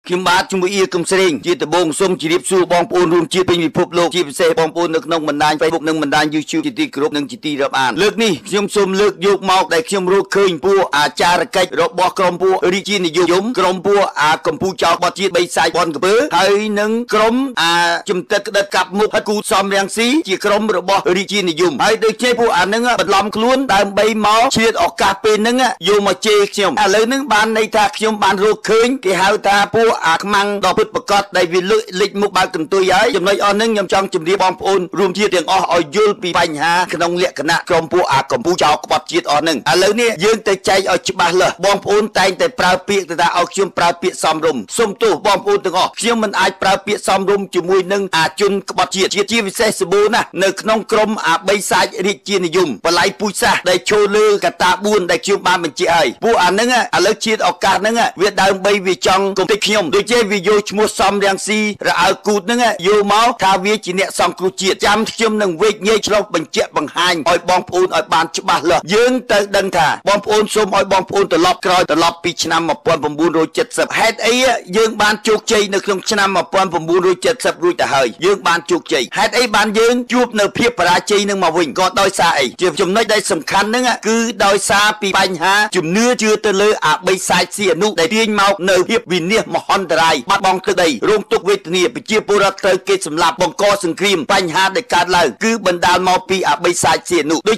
ខ្ញុំបាទជំនួយកំស្រេងជាដំបងសូមជម្រាបសួរបងប្អូនរួមជាតិពេញពិភពលោកជាពិសេសបងប្អូននៅក្នុងបណ្ដាញ Facebook និងបណ្ដាញ YouTube ជាទីគោរពនិងជាទីរាប់អានលើកនេះខ្ញុំសូមលើកយកមកដែលខ្ញុំរកឃើញពួកអាចារកិច្ចរបស់ក្រុមពួករាជានិយមក្រុមពួកកម្ពុជាចោលបត់ជាតិបីសាយបនកំពើហើយនឹងក្រុមជំតិតក្តិតកាប់មុខហើយគូសំរាំងស៊ីជាក្រុមរបស់រាជានិយមហើយដូចជាពួកអានឹងបន្លំខ្លួនដើម្បីមកឆ្លៀតឱកាសពេលហ្នឹងយកមកជេរខ្ញុំឥឡូវហ្នឹងបានន័យថាខ្ញុំបានរកឃើញគេហៅថាពួកខ្មាំងដ៏ពិតប្រាកដដែលវាលេចមុខបើកកន្ទុយហើយចំណុចអស់ហ្នឹងខ្ញុំចង់ជម្រាបបងប្អូនរួមជាតិទាំងអស់ឲ្យយល់ពីបញ្ហាក្នុងលក្ខណៈក្រុមពួកកម្ពុជាចោលក្បត់ជាតិអស់ហ្នឹងឥឡូវនេះយើងទៅចែកឲ្យច្បាស់លាស់បងប្អូនតែងតែប្រើពាក្យទៅថាឲ្យខ្ញុំប្រើពាក្យសំរុំសុំទោសបងប្អូនទាំងអស់ខ្ញុំមិនអាចប្រើពាក្យសំរុំជាមួយនឹងជនក្បត់ជាតិជាពិសេសសម្បូរណាស់នៅក្នុងក្រុមបីសាច់រាជានិយមបល័យពូជសាសដែលចូលលើកតា4ដែលខ្ញុំបានបញ្ជាក់ហើយពួកអាហ្នឹងឥឡូវជាតិឱកាសហ្នឹងវាដើម្បីវាចង់គំតិចខ្ញុំដូចជាវាយកឈ្មោះសំរាំងស៊ីរអើគូតហ្នឹងយកមកថាវាជាអ្នកសង្គ្រោះជាតិចាំខ្ញុំនឹងវេកញែកឆ្លុះបញ្ជាក់បង្ហាញឲ្យបងប្អូនឲ្យបានច្បាស់លាស់យើងទៅដឹងថាបងប្អូនសូមឲ្យបងប្អូនត្រឡប់ក្រោយត្រឡប់ពីឆ្នាំ1970ហេតុអីយើងបានជោគជ័យនៅក្នុងឆ្នាំ1970រួចទៅហើយយើងបានជោគជ័យហេតុអីបានយើងជួបនៅភាពបរាជ័យនឹងមកវិញក៏ដោយសារអីជាចំណុចដែលសំខាន់ហ្នឹងគឺដោយសារពីបញ្ហាជំនឿជឿទៅលើបីសាច់ស៊ីអនុដែលទាញមកនៅភាពវិនាសមហន្តរាយបាត់បង់ទឹកដីរងទុក្ខវេទនាប្រជាពលរដ្ឋត្រូវគេសម្លាប់បង្កសង្គ្រាមបញ្ហាដែលកើតឡើងគឺបណ្ដាលមកពីបីសាច់ស៊ីអនុដូច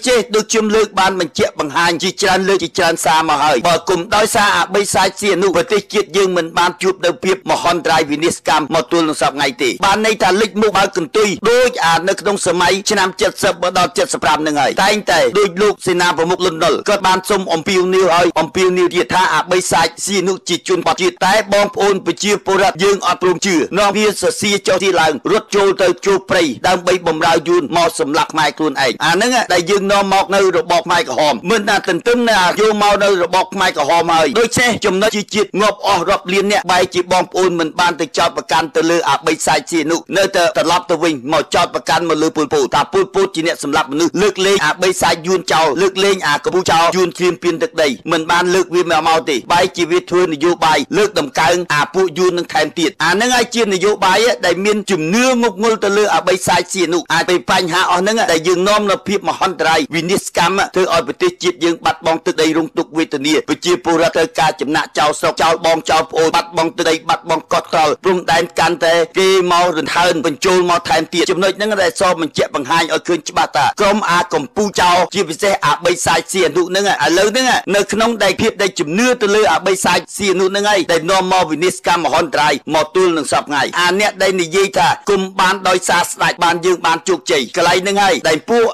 ខ្ញុំលើកបានបញ្ជាក់បង្ហាញជាច្រើនលើកជាច្រើនសារមកហើយបើគុំដោយសារបីសាច់ស៊ីអនុប្រទេសជាតិយើងមិនបានជួបនៅភាពមហន្តរាយវិនាសកម្មមកទល់នឹងសប្តាហ៍ថ្ងៃទេបានន័យថាលេចមុខបើកន្ទុយដូចនៅក្នុងសម័យឆ្នាំ70ដល់75នឹងហើយតែងតែដូចលោកសេនាប្រមុខលន់នល់គាត់បានសុំអំពាវនាវឲ្យអំពាវនាវទៀតថាបីសាច់ស៊ីអនុជាជនបត់ជាតិតែបងប្អូនប្រជាពលរដ្ឋយើងអត់ព្រមជឿនាំវាសរសៀចុះទីឡើងរត់ចូលទៅជួបព្រៃដើម្បីបំរើយួនមកសម្លាប់ខ្មែរខ្លួនឯងអាហ្នឹងដែលយើងនាំមកនៅរបបខ្មែរក្រហមមិនថាទន្ទឹមនៅយកមកនៅរបបខ្មែរក្រហមហើយដូច្នេះចំណុចជាជាតិងាប់អស់រាប់លានអ្នកបែរជាបងប្អូនមិនបានទៅចោទប្រកាន់ទៅលើបីសាច់ស៊ីអនុនៅតែត្រឡប់ទៅវិញមកចោទប្រកាន់មកលើពលពតថាពលពតជាអ្នកសម្លាប់មនុស្សលើកលែងបីសាច់យួនចោលលើកលែងកម្ពុជាចោលយួនគ្រាមពៀនទឹកដីមិនបានលើកវាមកទេបែរជាវាធ្វើនយោបាយលើកតម្កើងពួកយួននឹងថែមទៀតហ្នឹងហើយជានយោបាយដែលមានជំនឿងប់ងល់ទៅលើបីសាច់ស៊ីអនុអាចទៅបញ្ហាអស់ហ្នឹងដែលយើងនាំនៅភាពមហន្តរាយវិនិច្ឆ័យធ្វើឲ្យប្រទេសជាតិយើងបាត់បង់ទឹកដីរងទុក្ខវេទនាប្រជាពលរដ្ឋត្រូវការចំណាក់ចោលស្រុកចោលបងចោលប្អូនបាត់បង់ទឹកដីបាត់បង់កត់ត្រល់ព្រំដែនកាន់តែគេមករន្ធើនបញ្ចូលមកថែមទៀតចំណុចហ្នឹងដែលសបញ្ជាក់បង្ហាញឲ្យឃើញច្បាស់ថាក្រុមកម្ពុជាចោលជាពិសេសបីសាច់ស៊ីអនុហ្នឹងឥឡូវហ្នឹងនៅក្នុងដែលភាពដែលជំនឿទៅលើបីសាច់ស៊ីអនុហ្នឹងហើយដែលនាំមកវិនិច្ឆ័យមហន្តរាយមកទល់នឹងសប្តាហ៍ថ្ងៃអ្នកដែលនិយាយថាគុំបានដោយសារស្ដេចបានយើងបានជោគជ័យកន្លែងហ្នឹងហើយដែលពួក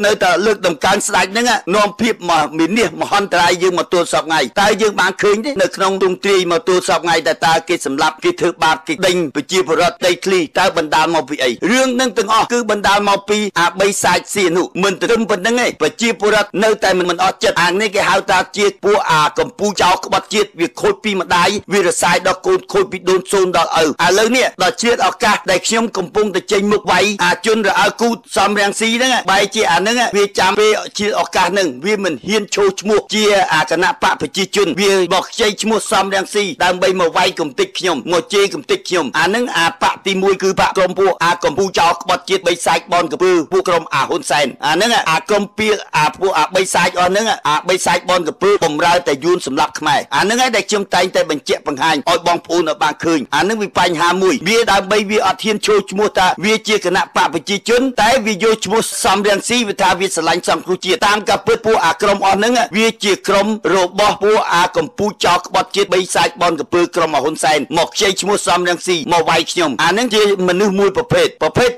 នៅតែលើកតម្កើងស្ដេចហ្នឹងនាំភាពវិនិច្ឆ័យមហន្តរាយយើងមកទល់សប្តាហ៍ថ្ងៃតែយើងបានឃើញទេនៅក្នុងទ្រង់ទ្រាយមកទល់សប្តាហ៍ថ្ងៃតើគេសម្លាប់គេធ្វើបាបគេដេញប្រជាពលរដ្ឋដីធ្លីតើបណ្ដាលមកពីអីរឿងហ្នឹងទាំងអស់គឺបណ្ដាលមកពីបីសាច់ស៊ីអនុមិនត្រឹមប៉ុណ្្នឹងទេប្រជាពលរដ្ឋនៅតែមិនអត់ចិត្តនេះគេហៅថាជាពួកកម្ពុជាចោលក្បត់ជាតិវាខូចពីម្ដាយវារសាយដល់កូនខូចពីដូនសូនដល់ឪឥឡូវនេះដល់ជាតិឱកាសដែលខ្ញុំកំពុងតែចេញមុខវាយជនរអើគូតសំរាំងស៊ីហ្នឹងបែរជាហ្នឹងវាចាំពេលជាឱកាសហ្នឹងវាមិនហ៊ានឈោឈ្មោះជាគណៈបកប្រជាជនវាមកខ្ចីឈ្មោះសំរាំងស៊ីដើម្បីមកវាយកំទេចខ្ញុំមកជេរកំទេចខ្ញុំហ្នឹងបកទី1គឺបកក្រុមពួកកម្ពុជាចោលក្បត់ជាតិបីសាច់បនកំពើពួកក្រុមហ៊ុនសែនហ្នឹងក្រុមពីពួកបីសាច់អស់ហ្នឹងបីសាច់បនកំពើបំរើតែយួនសម្លាប់ខ្មែរហ្នឹងហើយដែលខ្ញុំតែងតែបញ្ជាក់បង្ហាញឲ្យបងប្អូនឲ្យបានឃើញហ្នឹងវាបញ្ហាមួយវាដើម្បីវាអត់ហ៊ានចូលឈ្មោះថាវាជាគណៈបកប្រជាជនតែវាយកឈ្មោះសំរាំងស៊ីវាថាវាស្រឡាញ់សង្គ្រោះជាតិតាមការពិតពួកក្រុមអស់ហ្នឹងវាជាក្រុមរបស់ពួកកម្ពុជាចោលក្បត់ជាតិបីសាច់បនកំពើក្រុមហ៊ុនសែនមកខ្ចីឈ្មោះសំរាំងស៊ីមកវាយខ្ញុំហ្នឹងជាមនុស្សមួយប្រភេទ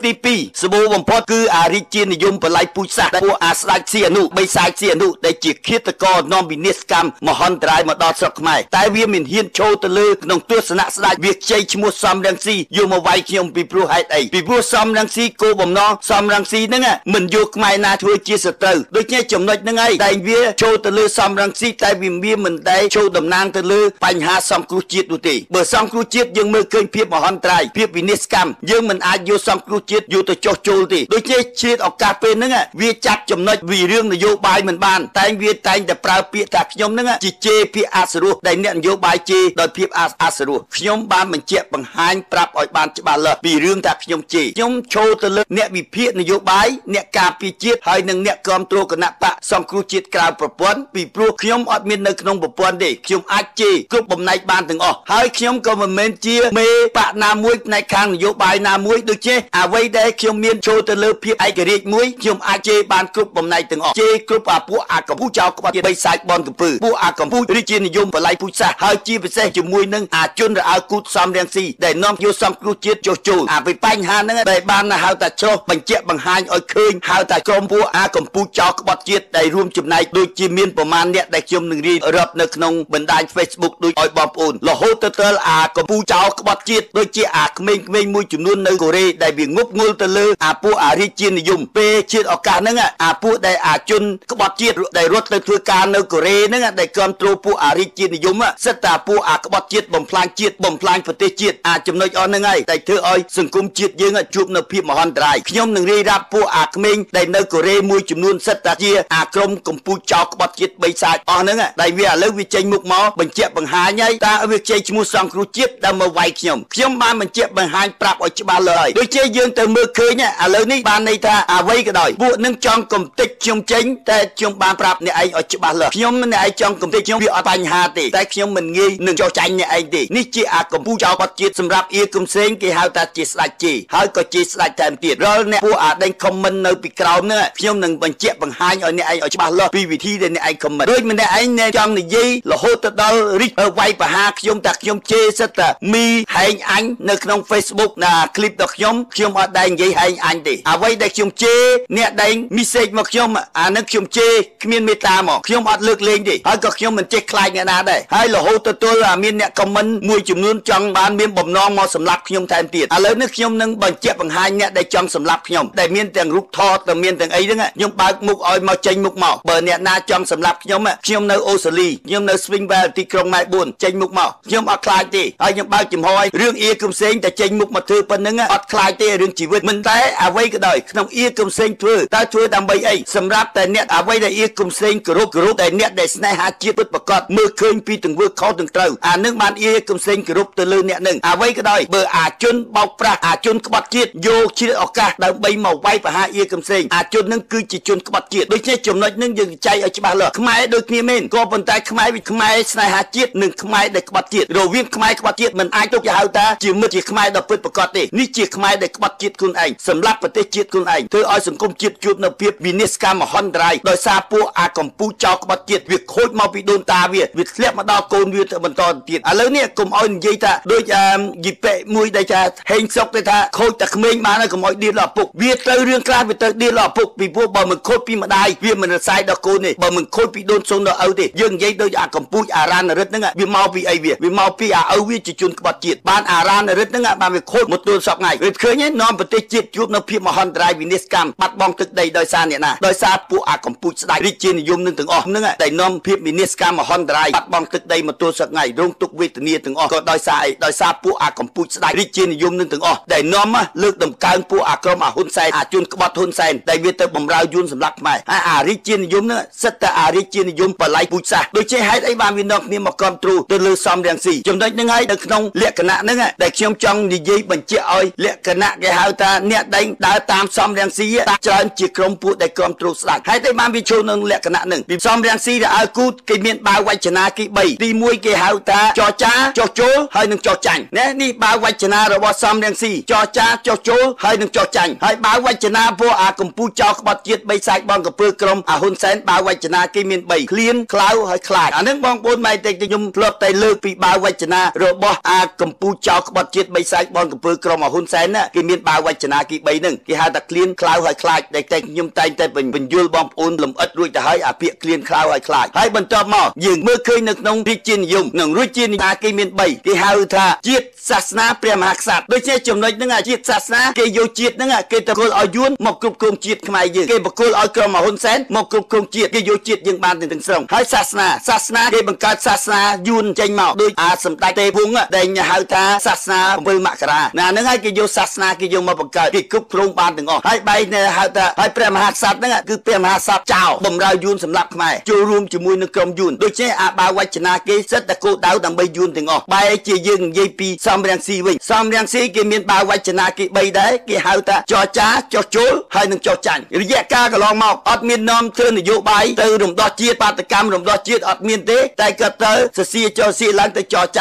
ទី2សម្បូរបំផុតគឺរាជានិយមបល័យពូជសាសពួកស្ដេចស៊ីអនុបីសាច់ស៊ីអនុដែលជាឃាតករនាំវិនិច្ឆ័យកម្មមហន្តរាយមកដល់ស្រុកខ្មែរតែវាមិនហ៊ានចូលទៅលើក្នុងទស្សនៈស្ដេចវាខ្ចីឈ្មោះសំរាំងស៊ីយកមកវាយខ្ញុំពីព្រោះហេតុអីពីព្រោះសំរាំងស៊ីគោបំណងសំរាំងស៊ីហ្នឹងមិនយកខ្មែរណាធ្វើជាសត្រូវដូច្នេះចំណុចហ្នឹងហើយតែវាចូលទៅលើសំរាំងស៊ីតែវាមិនដែលចូលតំណាងទៅលើបញ្ហាសង្គ្រោះជាតិនោះទេបើសង្គ្រោះជាតិយើងមើលឃើញភាពមហន្តរាយភាពវិនិច្ឆ័យកម្មយើងមិនអាចយកសង្គ្រោះជាតិយកទៅចោះចូលទេដូច្នេះជាតិឱកាសពេលហ្នឹងវាចាប់ចំណុចវិរឿងនយោបាយមិនបានតែវាតែងតែប្រើពាក្យថាខ្ញុំហ្នឹងជាជេរពាក្យអសរោះដែលអ្នកនយោបាយជេរដោយភាពអស សរោះខ្ញុំបានបញ្ជាក់បង្ហាញប្រាប់ឲ្យបានច្បាស់លាស់ពីរឿងថាខ្ញុំជេរខ្ញុំឈរទៅលើអ្នកវិភាគនយោបាយអ្នកការពារជាតិហើយនិងអ្នកគ្រប់គ្រងគណៈបកសង្គ្រោះជាតិក្រៅប្រព័ន្ធពីព្រោះខ្ញុំអត់មាននៅក្នុងប្រព័ន្ធទេខ្ញុំអាចជេរគ្រប់បំណែកបានទាំងអស់ហើយខ្ញុំក៏មិនមែនជាមេបកណាមួយផ្នែកខាងនយោបាយណាមួយដូចជាអ្វីដែលខ្ញុំមានចូលទៅលើភាពឯករាជ្យមួយខ្ញុំអាចជេរបានគ្រប់បំណែកទាំងអស់ជេរគ្រប់ពួកអាកម្ពុជាចៅក្បត់បីសាច់បនកំពើពួកអាកម្ពុជារាជានិយមបល័យពូជសាសហើយជាពិសេសជាមួយនឹងអាជនរអើគូតសំរងស៊ីដែលនាំយកសង្គ្រោះជាតិចុះចូលអាពីបញ្ហាហ្នឹងដែលបានហៅថាចុះបញ្ជាក់បង្ហាញឲ្យឃើញហៅថាក្រុមពួកអាកម្ពុជាចៅក្បត់ជាតិដែលរួមចំណែកដូចជាមានប្រមាណអ្នកដែលខ្ញុំនឹងរៀបរាប់នៅក្នុងបណ្ដាញ Facebook ដូចឲ្យបងប្អូនរហូតទៅដល់អាកម្ពុជាចៅក្បត់ជាតិដូចជាអាក្មេងៗមួយចំនួននៅកូរ៉េដែលវាងប់ងល់ទៅលើអាពួកអារាជានិយមពេលជាតិឱកាសហ្នឹងអាពួកដែលអាជនក្បត់ជាតិដែលរត់ទៅធ្វើការនៅកូរ៉េហ្នឹងដែលគ្រប់គ្រងពួកអារាជានិយមសិតតាពួកអាក្បត់ជាតិបំផ្លាញជាតិបំផ្លាញប្រទេសជាតិអាចចំណុចអស់ហ្នឹងហើយដែលធ្វើឲ្យសង្គមជាតិយើងជួបនៅភាពមហន្តរាយខ្ញុំនឹងរាយរាប់ពួកអាក្មេងដែលនៅកូរ៉េមួយចំនួនសិតតាជាអាក្រុមកម្ពុជាចៅក្បត់ជាតិបីសាច់អស់ហ្នឹងដែលវាឥឡូវវាចេញមុខមកបញ្ជាក់បង្ហាញហើយតើវាចេញឈ្មោះសង្គ្រោះជាតិដើម្បីវាយខ្ញុំបានបញ្ជាក់បង្ហាញប្រាប់ឲ្យច្បាស់លើហើយដូចជាយើងទៅមើលឃើញឥឡូវនេះបានន័យថាអ្វីក៏ដោយពួកនឹងចង់កំទេចខ្ញុំចេញតែខ្ញុំបានប្រាប់អ្នកឯងឲ្យច្បាស់លើខ្ញុំអ្នកឯងចង់កំទេចខ្ញុំវាអត់បញ្ហាទេតែខ្ញុំមិនងាយនឹងចោះចាញ់អ្នកឯងទេនេះជាអាកម្ពុជាចៅក្បត់ជាតិសម្រាប់អៀកុំសេងគេហៅថាជាស្ដេចជេហើយក៏ជាស្ដេចថែមទៀតរាល់អ្នកពួកអាដេញខមមិននៅពីក្រោមហ្នឹងខ្ញុំនឹងបញ្ជាក់បង្ហាញឲ្យអ្នកឯងឲ្យច្បាស់លាស់ពីវិធីដែលអ្នកឯងខមមិនដូចម្នាក់ឯងចង់និយាយរហូតទៅដល់រិចវាយប្រហារខ្ញុំថាខ្ញុំជេរសិតតាមីហែងអញនៅក្នុង Facebook ណាคลิปរបស់ខ្ញុំអត់ដែរនិយាយហែងអញទេអ្វីដែលខ្ញុំជេរអ្នកដែលមីសេចមកខ្ញុំអានឹងខ្ញុំជេរគ្មានមេត្តាមកខ្ញុំអត់លើកលែងទេហើយក៏ខ្ញុំមិនចេះខ្លាចអ្នកណាដែរហើយរហូតទទួលមានអ្នកខមមិនមួយចំនួនចង់បានមានបំណងមកសម្លាប់ខ្ញុំថែមទៀតឥឡូវនេះខ្ញុំនឹងបញ្ជាក់បង្ហាញអ្នកដែលចង់សម្លាប់ខ្ញុំដែលមានទាំងរូបថតទាំងមានទាំងអីហ្នឹងខ្ញុំបើកមុខឲ្យមកចេញមុខមកបើអ្នកណាចង់សម្លាប់ខ្ញុំនៅអូស្ត្រាលីខ្ញុំនៅ Springvale ទីក្រុង Melbourne ចេញមុខមកខ្ញុំអត់ខ្លាចទេហើយខ្ញុំបើកចំហឲ្យរឿងអៀកុំសេងតែចេញមុខមកធ្វើប៉ុណ្្នឹងអត់ខ្លាចទេរឿងជីវិតមិនតែអ្វីក៏ដោយក្នុងអៀកុំសេងធ្វើតើធ្វើដើម្បីអីសម្រាប់តែអ្នកអ្វីដែលអៀកុំសេងគោរពតែអ្នកដែលស្នេហាជាតិពិតប្រាកដមើលឃើញពីទង្វើខុសទាំងត្រូវអានឹងបានអៀកុំសេងគោរពទៅលើអ្នកនឹងអ្វីក៏ដោយបើអាជនបោកប្រាស់អាជនក្បត់ជាតិយកជាតិឱកាសដើម្បីមកវាយប្រហារអៀកុំសេងអាជននឹងគឺជាជនក្បត់ជាតិដូច្នេះចំណុចនឹងយើងចែកឲ្យច្បាស់លាស់ខ្មែរដូចគ្នាមែនក៏ប៉ុន្តែខ្មែរស្នេហាជាតិនិងខ្មែរដែលក្បត់ជាតិរវាងខ្មែរក្បត់ជាតិមិនអាចទុកជាហៅថាជាមិត្តជាខ្មែរដ៏ពិតប្រាកដទេនេះជាខ្មែរដែលក្បត់ជាតិខ្លួនឯងសម្រាប់ប្រទេសជាតិខ្លួនឯងធ្វើឲ្យសង្គមជាតិជួបនៅភាពវិនិច្ឆ័យមហន្តរាយដោយសារពួកអាកម្ពុជាចៅក្បត់ជាតិវាខូចមកពីដូនតាវាធ្លាក់មកដល់កូនវាទៅបន្តទៀតឥឡូវនេះកុំឲ្យនិយាយថាដូចយីប៉េមួយដែលថាហេងសុកគេថាខូចតែក្មេងបានហើយកុំឲ្យដៀលដល់ឪពុកវាត្រូវរឿងខ្លះវាត្រូវដៀលដល់ឪពុកពីព្រោះបើមិនខូចពីម្ដាយវាមិនរសាយដល់កូនទេបើមិនខូចពីដូនសូនដល់ឪទេយើងនិយាយដូចអាកម្ពុជាអារ៉ានរិទ្ធហ្នឹងវាមកពីអីវាមកពីអាឪវាជាជនក្បត់ជាតិបានអារ៉ានរិទ្ធហ្នឹងបានវាខូចមកទល់សពថ្ងៃវាឃើញនាំប្រទេសជាតិជួបនៅភាពមហន្តរាយវិនិច្ឆ័យបាត់បង់ទឹកដីដោយសារអ្នកណាដោយសារពួកអាកម្ពុជាស្ដេចរាជានិយមនឹងទាំងអស់ហ្នឹងដែលនាំភាពវិនិច្ឆ័យមហន្តរាយបាត់បង់ទឹកដីមកទល់សពថ្ងៃរងទុក្ខវេទនាទាំងអស់ក៏ដោយសារអីដោយសារពួកអាកម្ពុជាស្ដេចរាជានិយមនឹងទាំងអស់ដែលនាំលើកដំកើងពួកអាក្រុមអាហ៊ុនសែនអាជនក្បត់ហ៊ុនសែនដែលវាទៅបំរើយួនសម្រាប់ខ្មែរហើយអារាជានិយមហ្នឹងសិតតែអារាជានិយមបល័យពូជសាសដូចជាហេតុអីបានវានាំគ្នាមកគ្រប់គ្រងទៅលើសំរងស៊ីចំណុចហ្នឹងហើយនៅក្នុងលក្ខណៈហ្នឹងដែលខ្ញុំចង់និយាយបញ្ជាក់ឲ្យលក្ខណៈគេហៅថាអ្នកដែលដើរតាមសំរងស៊ីច្រើនជាក្រុមពួកដែលគ្រប់គ្រងស្ដេចហេតុអីបានវាចូលក្នុងលក្ខណៈហ្នឹងពីសំរងស៊ីដែលឲ្យគូតគេមានបាវវចនាគេ3ទី1គេហៅថាចរចាចោះចូលហើយនឹងចោះចាញ់នេះបាវវចនារបស់សំរងស៊ីចរចាចោះចូលហើយនឹងចោះចាញ់ហើយបាវវចនាពួកអាកម្ពុជាចៅក្បត់ជាតិ3សាច់បងកពើក្រុមអាហ៊ុនសែនបាវវចនាគេមាន3ឃ្លានខ្លៅហើយខ្លាចអានឹងបងប្អូនម៉ែតែខ្ញុំធ្លាប់តែលើកពីបាវវចនារបស់អាកម្ពុជាចៅក្បត់ជាតិ3សាច់បងកពើក្រុមអាហ៊ុនសែនគេមានបាវវចនាគេ3ហ្នឹងគេហៅថាឃ្លានខ្លៅហើយខ្លាចតែខ្ញុំតែងតែបញ្យល់បងប្អូនលំអិតរួចទៅហើយអាពាក្យឃ្លានខ្លៅហើយខ្លាចហើយបន្ទាប់មកយើងមើលឃើញនៅក្នុងរាជានិយមនិងរាជានិយមគេមាន3គេហៅថាជាតិសាសនាព្រះមហាក្សត្រដូច្នេះចំណុចហ្នឹងអាជាតិសាសនាគេយកជាតិហ្នឹងគេទៅគល់ឲ្យយួនមកគ្រប់គ្រងជាតិខ្មែរយើងគេបកគលឲ្យក្រុមអាហ៊ុនសែនមកគ្រប់គ្រងជាតិគេយកជាតិយើងបានទាំងស្រុងហើយសាសនាគេបង្កើតសាសនាយួនចេញមកដូចអាសម្ដេចទេវង្សដែលហៅថាសាសនា7មករាណាហ្នឹងហើយគេយកសាសនាគេយកមកបង្កើតគេគ្រប់គ្រងបានទាំងអស់ហើយបែរទៅហៅថាហើយព្រះមហាក្សត្រហ្នឹងគឺព្រះមហាក្សត្រចៅបំរើយួនសម្រាប់ខ្មែរចូលរួមជាមួយនឹងក្រុមយួនដូច្នេះអាបាវវចនាគេសិតតែគោលដៅដើម្បីយួនទាំង ទាំងអស់បែរជាយើងនិយាយពីសំរងស៊ីវិញសំរងស៊ីគេមានបាវចនាគេ3ដែរគេហៅថាចរចាចោះចូលហើយនឹងចោះចាញ់រយៈកាលកន្លងមកអត់មាននាំធ្វើនយោបាយទៅរំដោះជាតិបាតកម្មរំដោះជាតិអត់មានទេតែក៏ទៅសសៀចោះស៊ីឡើងទៅចរច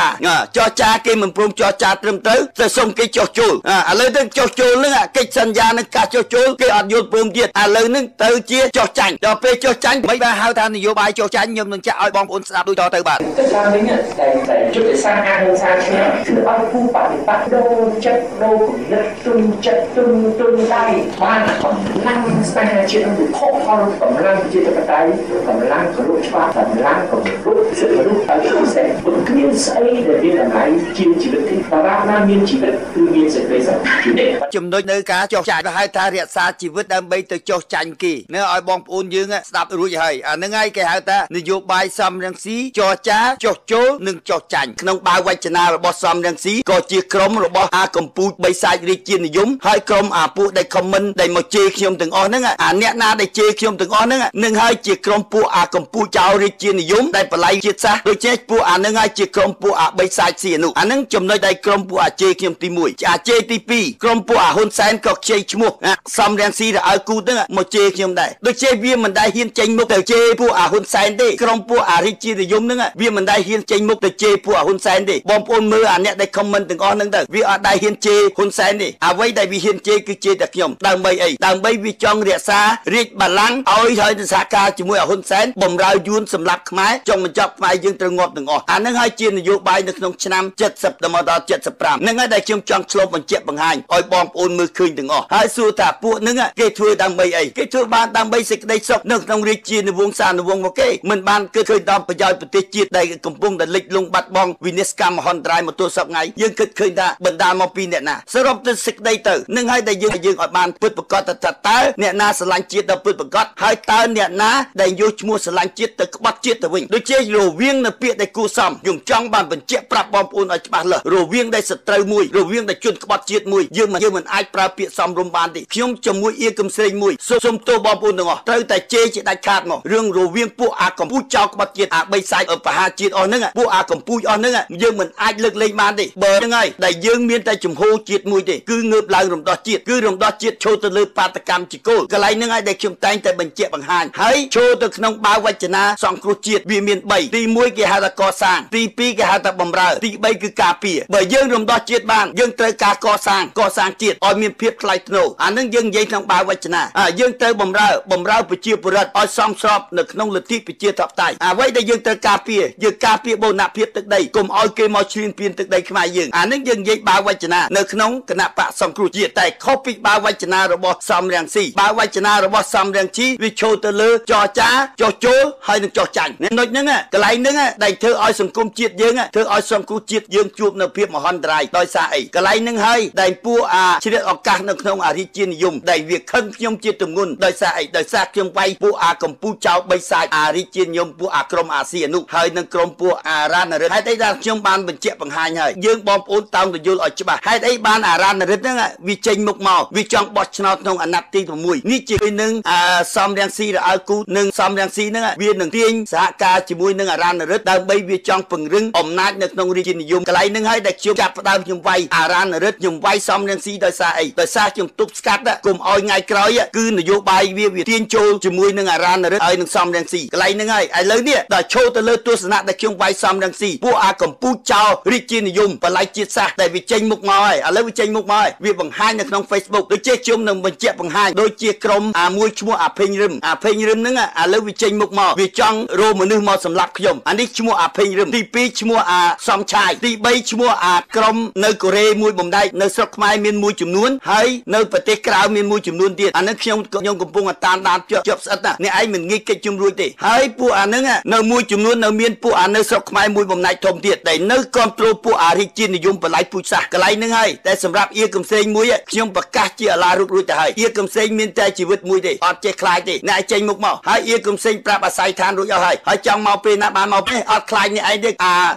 ាគេមិនព្រមចរចាត្រឹមត្រូវទៅសុំគេចោះចូលឥឡូវទៅចោះចូលនឹងកិច្ចសន្យានឹងការចោះចូលគេអត់យល់ព្រមទៀតឥឡូវនឹងទៅជាចោះចាញ់ដល់ពេលចោះចាញ់មិនបានហៅថានយោបាយចោះចាញ់ខ្ញុំនឹងចាក់ឲ្យបងប្អូនស្ដាប់ដូចតទៅបាទតែតាមនេះតែជុំសាអានឹងសាឈ្នះគឺឲ្យគូបដិបត្តិដូរចិត្តដូរគំនិតទុនចិត្តទុនដៃបានកម្លាំងស្នេហាជាតិនឹងខកផលកម្លាំងជាតិបតៃកម្លាំងគោរពច្បាប់កម្លាំងគោរពសិទ្ធិមនុស្សឲ្យខ្លួនសេគ្មានស្អីដែលមានតម្លៃជាជីវិតទីបារាណាមានជីវិតគឺមានសេចក្តីសុខចំណុចនៅការចោះចាញ់ហៅថារក្សាជីវិតដើម្បីទៅចោះចាញ់គេនៅឲ្យបងប្អូនយើងស្ដាប់រួចហើយអាហ្នឹងហើយគេហៅថានយោបាយសំរងស៊ីចរចាចោះចូលនិងចោះចាញ់ក្នុងបាវចនារបស់សំរងស៊ីក៏ជាក្រុមរបស់អាកម្ពុជាបិសាចរាជានិយមហើយក្រុមអាពួកដែលខមមិនដែលមកជេរខ្ញុំទាំងអស់ហ្នឹងអាអ្នកណាដែលជេរខ្ញុំទាំងអស់ហ្នឹងនឹងហើយជាក្រុមពួកអាកម្ពុជាចៅរាជានិយមដែលបល័យជាតិសាសន៍ដូចជាពួកអាហ្នឹងហើយជាក្រុមពួកអាបិសាចស៊ីអនុអាហ្នឹងចំណុចដែលក្រុមពួកអាជេរខ្ញុំទី1អាជេរទី2ក្រុមពួកអាហ៊ុនសែនក៏ខ្ចីឈ្មោះសំរងស៊ីទៅឲ្យគូហ្នឹងមកជេរខ្ញុំដែរដូចជាវាមិនដែលហ៊ានចេញមុខទៅជេរពួកអាហ៊ុនសែនទេក្រុមពួកអារាជានិយមហ្នឹងវាមិនដែលហ៊ានចេញមុខទៅជេរពួកអាហ៊ុនសែនទេបងប្អូនមើលអាអ្នកដែលខមមិនទាំងអស់ហ្នឹងទៅវាអត់ដែលហ៊ានជេរហ៊ុនសែនទេអ្វីដែលវាហ៊ានជេរគឺជេរតែខ្ញុំដើម្បីអីដើម្បីវាចង់រក្សារាជបល្ល័ង្កឲ្យហើយទៅសហការជាមួយអាហ៊ុនសែនបំរើយួនសម្រាប់ខ្មែរចង់បញ្ចប់ខ្មែរយើងត្រូវងាប់ទាំងអស់អាហ្នឹងហើយជានយោបាយនៅក្នុងឆ្នាំ70ដល់មកដល់75ហ្នឹងហើយដែលខ្ញុំចង់ឆ្លុះបញ្ជាក់បង្ហាញឲ្យបងប្អូនមើលឃើញទាំងអស់ហើយសួរថាពួកហ្នឹងគេធ្វើដើម្បីអីគេធ្វើបានដើម្បីសេចក្តីសុខនៅក្នុងរាជានិវង្សានុវង្សមកគេមិនបានគិតឃើញដល់ប្រយោជន៍ប្រទេសជាតិដែលកំពុងតែលិចលង់បាត់បង់វិនិច្ឆ័យមហន្តរាយមកទល់សពថ្ងៃយើងគិតឃើញថាបណ្ដាលមកពីអ្នកណាសរុបទៅសេចក្តីទៅនឹងហើយដែលយើងឲ្យបានពិតប្រកបថាតើអ្នកណាស្រឡាញ់ជាតិដល់ពិតប្រកបហើយតើអ្នកណាដែលយកឈ្មោះស្រឡាញ់ជាតិទៅក្បត់ជាតិទៅវិញដូចជារវាងនៅពាក្យដែលគួរសមខ្ញុំចង់បានបញ្ជាក់ប្រាប់បងប្អូនឲ្យច្បាស់លាស់រវាងដែលសត្រូវមួយរវាងដែលជនក្បត់ជាតិមួយយើងមិនអាចប្រើពាក្យសមរម្យបានទេខ្ញុំជាមួយអៀកំស្រីមួយសូមទោសបងប្អូនទាំងអស់ត្រូវតែជេរជាដាច់ខាតមករឿងរវាងពួកអាកម្ពុជាចៅក្បត់ជាតិអាបីសាច់បហាជាតិអស់ហ្នឹងពួកអាកម្ពុជាអស់ហ្នឹងយើងមិនអាចលើកលែងបានទេបើហ្នឹងហើយដែលយើងមានតែជំហរជាតិមួយទេគឺងើបឡើងរំដោះជាតិគឺរំដោះជាតិឈរទៅលើបាតកម្មជាគោលកន្លែងហ្នឹងហើយដែលខ្ញុំតែងតែបញ្ជាក់បង្ហាញហើយឈរទៅក្នុងបាវចនាសង្គ្រោះជាតិវាមាន3ទី1គេហៅថាកសាងទី2គេហៅថាបំរើទី3គឺការពារបើយើងរំដោះជាតិបានយើងត្រូវការកសាងជាតិឲ្យមានភាពថ្លៃថ្នូរអានឹងយើងនិយាយក្នុងបាវចនាយើងត្រូវបំរើប្រជាពលរដ្ឋឲ្យសមស្របនៅក្នុងលទ្ធិប្រជាធិបតេយ្យអ្វីដែលយើងត្រូវការពារយើងការពារបូរណភាពទឹកដីកុំឲ្យគេមកឈ្លានពានទឹកដីខ្មែរយើងអានឹងយើងនិយាយបាវចនានៅក្នុងគណៈបកសង្គ្រោះជាតិតែខុសពីបាវចនារបស់សំរងស៊ីបាវចនារបស់សំរងស៊ីវាឈរទៅលើចរចាចោះចូលហើយនឹងចោះចាញ់នៅហ្នឹងកន្លែងហ្នឹងដែលធ្វើឲ្យសង្គមជាតិយើងធ្វើឲ្យសង្គ្រោះជាតិយើងជួបនៅភាពមហន្តរាយដោយសារអីកន្លែងហ្នឹងហើយដែលពួកជ្រៀតឱកាសនៅក្នុងអារាជានិយមដែលវាខឹងខ្ញុំជាទម្ងន់ដោយសារអីដោយសារខ្ញុំវាយពួកអាកម្ពុជាចៅបីសាច់អារាជានិយមពួកអាក្រុមអាស៊ីអនុហើយនឹងក្រុមពួកអារ៉ានរិទ្ធហេតុអីដែលខ្ញុំបានបញ្ជាក់បង្ហាញហើយយើងបងប្អូនតោងទៅយល់ឲ្យច្បាស់ហេតុអីបានអារ៉ានរិទ្ធហ្នឹងវាចេញមុខមកវាចង់បោះឆ្នោតក្នុងអាណត្តិទី6នេះជានឹងសំរងស៊ីរអើគូនឹងសំរងស៊ីហ្នឹងវានឹងទាញសហការជាមួយនឹងអារ៉ានរិទ្ធដើម្បីវាចង់ពង្រឹងអំណាចនៅក្នុងរាជានិយមកន្លែងហ្នឹងហើយដែលខ្ញុំចាប់ផ្ដើមខ្ញុំវាយអារ៉ានរិទ្ធខ្ញុំវាយសំរងស៊ីដោយសារអីដោយសារខ្ញុំទប់ស្កាត់កុំឲ្យថ្ងៃក្រោយគឺនយោបាយវាទាញចូលជាមួយនឹងអារ៉ានរិទ្ធហើយនឹងសំរងស៊ីកន្លែងហ្នឹងហើយឥឡូវនេះដល់ឈោទៅលើទស្សនៈដែលខ្ញុំវាយសំរងស៊ីពួកអាកម្ពុជាចោលរាជានិយមបល័យជាតិសាសន៍ដែលវាចេញមុខមកហើយឥឡូវវាចេញមុខមកហើយវាបង្ហាញនៅក្នុង Facebook ដូចជាខ្ញុំនឹងបញ្ជាក់បង្ហាញដូចជាក្រុមមួយឈ្មោះអាភេងរឹមហ្នឹងឥឡូវវាចេញមុខមកវាចង់រោមនុស្សមកសម្លាប់ខ្ញុំអានេះឈ្មោះអាភេងរឹមទី2ឈ្មោះអាសំឆាយទី3ឈ្មោះអាក្រុមនៅកូរ៉េមួយបំដែកនៅស្រុកខ្មែរមានមួយចំនួនហើយនៅប្រទេសក្រៅមានមួយចំនួនទៀតអានេះខ្ញុំកំពុងតាមដានជាប់ស្អិតណាអ្នកឯងមិនងាយកិច្ចជុំរួចទេហើយពួកអាហ្នឹងនៅមួយចំនួននៅមានពួកអានៅស្រុកខ្មែរមួយបំដែកធំទៀតដែលនៅគ្រប់គ្រងពួកអារាជានិយមបល័យពូជសាសន៍កន្លែងហ្នឹងហើយតែសម្រាប់អៀកំសេងមួយខ្ញុំប្រកាសជាអាឡារួចទៅហើយអៀកំសេងមានតែជីវិតមួយទេអត់ចេះខ្លាចទេអ្នកឯងចេញមុខមកហើយអៀកំសេងប្រាប់អាស័យឋានរួចអស់ហើយចង់មកពេលណាបានមកទេអត់ខ្លាចអ្នកឯងទេ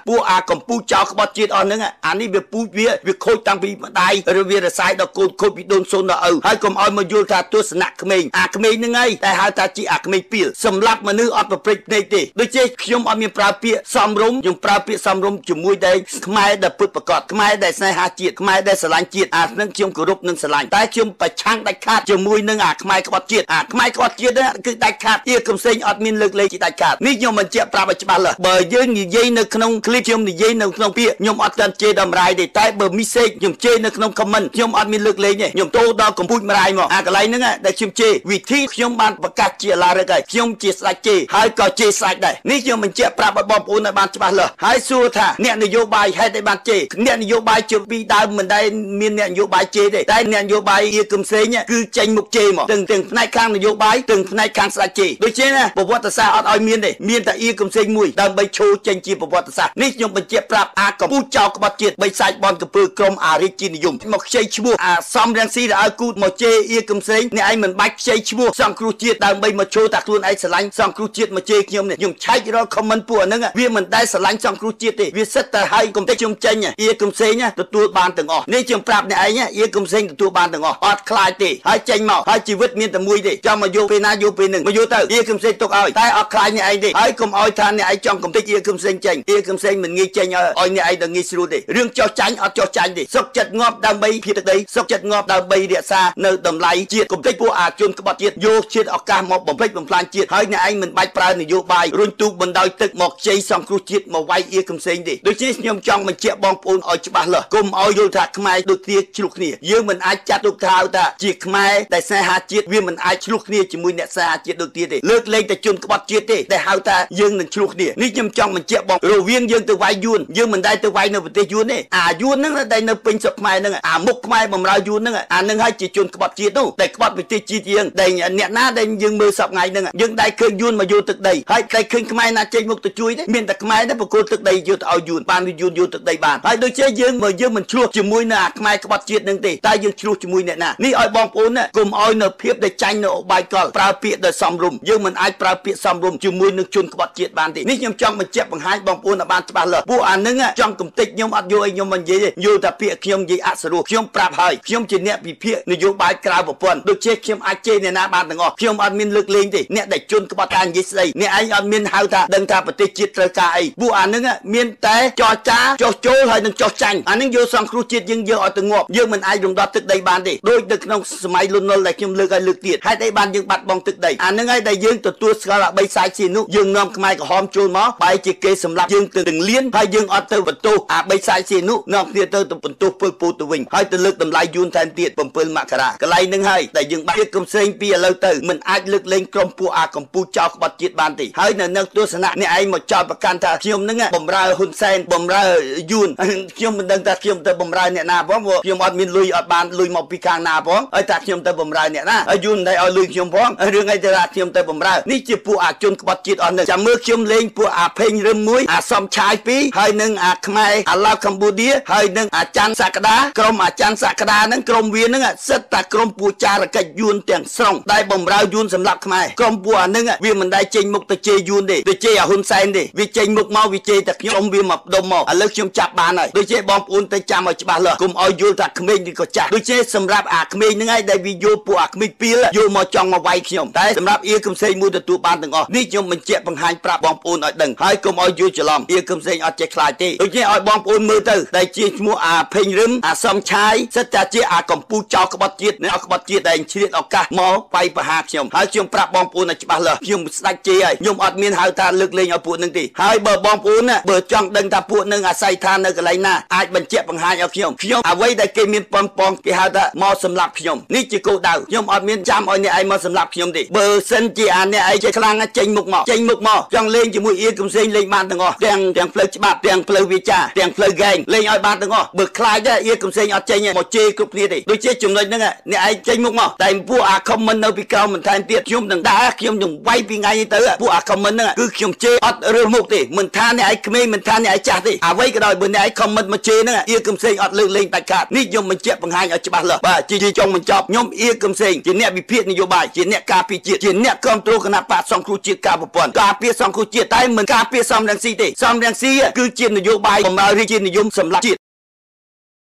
ពួកអាកម្ពុជាចោលក្បត់ជាតិអស់ហ្នឹងអានេះវាពូជវាខូចតាំងពីម្ដាយឬវារសាយដល់កូនខូចពីដូនសូនដល់ឪហើយកុំឲ្យមកយល់ថាទស្សនៈក្មេងក្មេងហ្នឹងហើយតែហៅថាជាក្មេងពីលសម្រាប់មនុស្សអត់ប្រព្រឹត្តភ្នែកទេដូចជាខ្ញុំអត់មានប្រើពាក្យសំរុំខ្ញុំប្រើពាក្យស សំរុំជាមួយដែលខ្មែរដែលពុតប្រកបខ្មែរដែលស្នេហាជាតិខ្មែរដែលស្រឡាញ់ជាតិអានឹងខ្ញុំគោរពនិងស្រឡាញ់តែខ្ញុំប្រឆាំងដាច់ខាតជាមួយនឹងអាខ្មែរក្បត់ជាតិអាខ្មែរក្បត់ជាតិគឺដាច់ខាតជាកំសែងអត់មានលើកលែងជាដាច់ខាតនេះខ្ញុំបញ្ជាក់ប្រាប់ឲ្យច្បាស់លាស់បើយើងនិយាយនៅក្នុងคลิปខ្ញុំនិយាយនៅក្នុងពាក្យខ្ញុំអត់ទាន់ជេរដល់មរាយទេតែបើ message ខ្ញុំជេរនៅក្នុង comment ខ្ញុំអត់មានលើកលែងទេខ្ញុំចូលដល់កំពូចមរាយមកអាកន្លែងហ្នឹងដែលខ្ញុំជេរវិធីខ្ញុំបានប្រកាសជាឡារឹកហើយខ្ញុំជាស្ដេចជេរហើយក៏ជេរស្ដេចដែរនេះខ្ញុំបញ្ជាក់ប្រាប់ឲ្យបងប្អូនឲ្យបានច្បាស់លាស់ហើយសួរថាអ្នកនយោបាយហេតុអីបានជេរអ្នកនយោបាយជិះពីដើមមិនដែលមានអ្នកនយោបាយជេរទេតែអ្នកនយោបាយជាកំសែងគឺចេញមុខជេរមកទាំងផ្នែកខាងនយោបាយទាំងផ្នែកខាងស្ដេចជេរដូច្នេះណាប្រវត្តិសាស្ត្រអត់ឲ្យមានទេមានតែកំសែងមួយដើម្បីឈោចេញជាប្រវត្តិសាស្ត្រនេះខ្ញុំបញ្ជាក់ប្រាប់អាកំពូចចោលក្បត់ជាតិបីសាច់បនកំពើក្រុមអារិទ្ធជានិយមមកខ្ចីឈ្មោះអាសំរងស៊ីដែលឲ្យគូតមកជេរកំសែងអ្នកឯងមិនបាច់ខ្ចីឈ្មោះសង្គ្រោះជាតិដើម្បីមកឈោតាខ្លួនឯងស្រឡាញ់សង្គ្រោះជាតិមកជេរខ្ញុំនេះខ្ញុំឆែករក comment ពួកហ្នឹងវាមិនដែលស្រឡាញ់សង្គ្រោះជាតិទេវាសិតតែឲ្យកុំតិចខ្ញុំចេញកំសែងទទួលបានទាំងអស់នេះខ្ញុំប្រាប់អ្នកឯងកំសែងទទួលបានទាំងអស់អត់ខ្លាចទេហើយចេញមកហើយជីវិតមានតែមួយទេចាំមកយកពេលណាយកពេលហ្នឹងមកយកទៅកំសែងទុកឲ្យតែអត់ខ្លាចអ្នកឯងទេហើយកុំឲ្យថាអ្នកឯងចង់កំតិចកំសែងចេញកំសែងមិនងាយចេញឲ្យអ្នកឯងដល់ងាយស្រួលទេរឿងចោះចាញ់អត់ចោះចាញ់ទេសុកចិត្តងាប់ដើម្បីភាពទឹកដីសុកចិត្តងាប់ដើម្បីរក្សានៅតម្លៃជាតិកំតិចពួកអាជនក្បត់ជាតិយកជាតិឱកាសមកបំពេញបំផ្លាញជាតិហើយអ្នកឯងមិនបាច់ប្រើនយោបាយរុញទូកបណ្ដោយទឹកមកជ័យសង្គ្រោះជាតិមកវាយកំសែងទេដូច្នេះខ្ញុំចង់បញ្ជាក់បងប្អូនឲ្យច្បាស់លាស់កុំឲ្យយល់ថាខ្មែរដូចគ្នាឆ្លុះគ្នាយើងមិនអាចចាត់ទុកថាជាខ្មែរដែលស្នេហាជាតិវាមិនអាចឆ្លុះគ្នាជាមួយអ្នកស្នេហាជាតិដូចគ្នាទេលើកលែងតែជនក្បត់ជាតិទេតែហៅថាយើងនឹងឆ្លុះគ្នានេះខ្ញុំចង់បញ្ជាក់បងរវាងយើងទៅវាយយួនយើងមិនដែលទៅវាយនៅប្រទេសយួនទេអាយួនហ្នឹងដែលនៅពេញស្រុកខ្មែរហ្នឹងអាមុខខ្មែរបំរើយួនហ្នឹងអានឹងហើយជាជនក្បត់ជាតិនោះតែក្បត់ប្រទេសជាតិយើងដែលអ្នកណាដែលយើងមើលសពថ្ងៃហ្នឹងយើងដែលឃើញយួនមកយកទឹកដីហើយតែឃើញខ្មែរណាចេញមុខទៅជួយទេមានតែខ្មែរតែបកគោលទឹកដីយកទៅឲ្យយួនបានយួនយកទឹកដីបានហើយដូចជាយើងមិនឆ្លោះជាមួយនៅអាខ្មែរក្បត់ជាតិហ្នឹងទេតែយើងឆ្លោះជាមួយអ្នកណានេះឲ្យបងប្អូនកុំឲ្យនៅភាពដែលចាញ់នៅអបាយកលប្រើពាក្យដែលសំរុំយើងមិនអាចប្រើពាក្យសំរុំជាមួយនឹងជនក្បត់ជាតិបានទេនេះខ្ញុំចង់បញ្ជាក់បង្ហាញបងប្អូនឲ្យបានច្បាស់លាស់ពួកអានឹងចង់កំទេចខ្ញុំអត់យកឲ្យខ្ញុំមិននិយាយទេយកតែពាក្យខ្ញុំនិយាយអសរោះខ្ញុំប្រាប់ហើយខ្ញុំជាអ្នកវិភាគនយោបាយក្រៅប្រព័ន្ធដូចជាខ្ញុំអាចជេរអ្នកណាបានទាំងអស់ខ្ញុំអត់មានលើកលែងទេអ្នកដែលជនក្បត់ការនិយាយស្ដីអ្នកឯងអត់មានហៅថាដឹងថាប្រទេសជាតិត្រូវការអីពួកអានឹងមានតែចរចាចោះចូលហើយនឹងចោះចាញ់អានឹងយកសង្គ្រោះជាតិយើងយកឲ្យទៅងាប់យើងមិនអាចរំដោះទឹកដីបានទេដូចនៅក្នុងសម័យលន់នល់ដែលខ្ញុំលើកឲ្យលើកទៀតហេតុអីបានយើងបាត់បង់ទឹកដីអានឹងហើយដែលយើងទទួលស្គាល់អាបីសាយស៊ីនោះយើងនាំខ្មែរក្រហមចូលមកបែរជាគេសម្លាប់យើងទៅទាំងលៀនហើយយើងអត់ទៅបន្ទោសអាបីសាយស៊ីនោះនាំគ្នាទៅបន្ទោសពលពូទៅវិញហើយទៅលើកតម្លៃយួនថែមទៀត7មករាកន្លែងនឹងហើយដែលយើងបាត់កំសែងពីឥឡូវទៅមិនអាចលើកលែងក្រុមពួកអាកម្ពុជាចោលក្បត់ជាតិបានទេហើយនៅនឹងទស្សនៈអ្នកឯងមកចោលប្រកាន់ថាខ្ញុំនឹងបំរើហ៊ុនសែនបំរើយួនខ្ញុំមិនដឹងថាខ្ញុំទៅបំរើអ្នកណាផងខ្ញុំអត់មានលុយអត់បានលុយមកពីខាងណាផងហើយថាខ្ញុំទៅបំរើអ្នកណាហើយយួនតែឲ្យលុយខ្ញុំផងរឿងអីទៅថាខ្ញុំទៅបំរើនេះជាពួកអាជនក្បត់ជាតិអស់នឹងចាំមើលខ្ញុំលេងពួកអាភេងរឹមមួយអាសំឆាយ2ហើយនឹងអាខ្មែរអាឡៅកម្ពុជាហើយនឹងអាចាន់សក្តាក្រុមអាចាន់សក្តាហ្នឹងក្រុមវាហ្នឹងសិតតែក្រុមពួកចារកិច្ចយួនទាំងស្រុងដែលបំរើយួនសម្រាប់ខ្មែរក្រុមពួកអាហ្នឹងវាមិនដែលចេញមុខទៅជេរយួនទេទៅជេរអាហ៊ុនសែនទេវាចេញមុខមកវាជេរតែខ្ញុំវាមកដុំមកឥឡូវខ្ញុំចាប់បានហើយដូចជាបងប្អូនទៅចាំឲ្យច្បាស់លាស់កុំឲ្យយល់ថាក្មេងនេះក៏ចាស់ដូចជាសម្រាប់អាក្មេងហ្នឹងហើយដែលវាយកពួកអាក្មេងពីលយកមកចង់មកវាយខ្ញុំតែសម្រាប់កំសែងមួយទទួលបានទាំងអស់នេះខ្ញុំបញ្ជាក់បង្ហាញប្រាប់បងប្អូនឲ្យដឹងហើយកុំឲ្យយល់ច្រឡំកំសែងអត់ចេះខ្លាចទេដូចជាឲ្យបងប្អូនមើលទៅដែលជាឈ្មោះអាភេងរឹមអាសំឆាយសិតតែជាអាកម្ពុជាចោលក្បត់ជាតិនៅក្បត់ជាតិដែលឆ្លៀតឱកាសមកវាយប្រហារខ្ញុំហើយខ្ញុំប្រាប់បងប្អូនឲ្យច្បាស់លាស់ខ្ញុំស្ដាច់ជេរហើយខ្ញុំអត់មានហៅថាលើកលែងឲ្យពួកនឹងទេហើយបើបងប្អូនបើចង់ដឹងថាពួកនឹងអាស្រ័យថានៅកន្លែងណាអាចបញ្ជាក់បង្ហាញឲ្យខ្ញុំអ្វីដែលគេមានប៉ុនប៉ងគេហៅថាមកសម្លាប់ខ្ញុំនេះជាគោលដៅខ្ញុំអត់មានចាំឲ្យអ្នកឯងមកសម្លាប់ខ្ញុំទេបើសិនជាអាអ្នកឯងចេះខ្លាំងចេញមុខមកចង់លេងជាមួយកំសែងលេងបានទាំងអស់ទាំងផ្លូវច្បាប់ទាំងផ្លូវវាចាទាំងផ្លូវហ្គេងលេងឲ្យបានទាំងអស់បើខ្លាចដែរកំសែងអត់ចេញមកជេរគ្រប់គ្នាទេដូចជាចំណុចហ្នឹងអ្នកឯងចេញមុខមកតែពួកអាខមមិននៅពីក្រោមបន្ថែមទៀតខ្ញុំនឹងដើរខ្ញុំនឹងវាយពីថ្ងៃនេះទៅពួកអាខមមិនហ្នឹងគឺខ្ញុំជេរអត់រើសមុខទេមិនថាអ្នកឯងក្មេងមិនថាអ្នកឯងចាស់ទេអ្វីក៏ដោយបើអ្នកឯងខមមិនមកជេរហ្នឹងកំសែងអត់លើកលែងដាច់ខាតនេះខ្ញុំបញ្ជាក់បង្ហាញឲ្យច្បាស់លាស់បាទជាចុងបញ្ចប់ខ្ញុំកំសែងជាអ្នកវិភាគនយោបាយជាអ្នកការពារជាតិជាអ្នកគ្រប់គ្រងគណៈបកសង្គ្រោះជាតិការប្រព័ន្ធការពារសង្គ្រោះជាតិតែមិនការពារសំរងស៊ីទេសំរងស៊ីគឺជានយោបាយបំរើរាជានិយមសម្រាប់ជាតិ